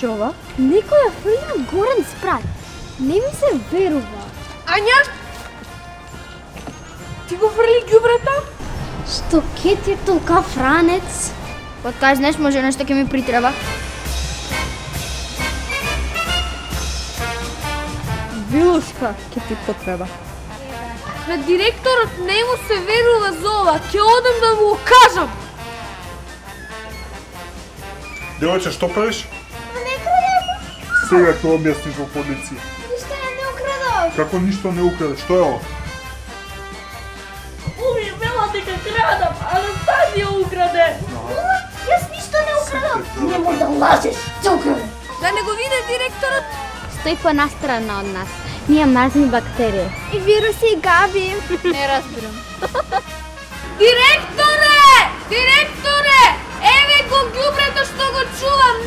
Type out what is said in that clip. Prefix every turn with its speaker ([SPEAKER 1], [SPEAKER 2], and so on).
[SPEAKER 1] беше ова?
[SPEAKER 2] Некој ја фрля горен спрат. Не ми се верува.
[SPEAKER 1] Ања? Ти го фрли ѓубрета?
[SPEAKER 2] Што ке ти е толка франец?
[SPEAKER 3] Од кај знаеш може нешто ќе ми притреба.
[SPEAKER 1] Вилушка ќе ти потреба.
[SPEAKER 4] На директорот не му се верува за ова, ќе одам да му го кажам.
[SPEAKER 5] Девојче, што правиш?
[SPEAKER 2] Не крадам.
[SPEAKER 5] Сега ќе објасниш во полиција.
[SPEAKER 2] Ништо не украдов.
[SPEAKER 5] Како ништо не украде, што е ова?
[SPEAKER 4] Овие вела дека крадам, а Анастазија украде.
[SPEAKER 2] Јас ништо не украдов. Нема да лажеш. Што украде?
[SPEAKER 4] Да не го виде директорот.
[SPEAKER 2] Стои понастрана од нас. Ние мразни бактерии. И вируси и габи.
[SPEAKER 3] Не разбирам.
[SPEAKER 4] Директоре! Директоре! Еве го ѓубрето што го чувам,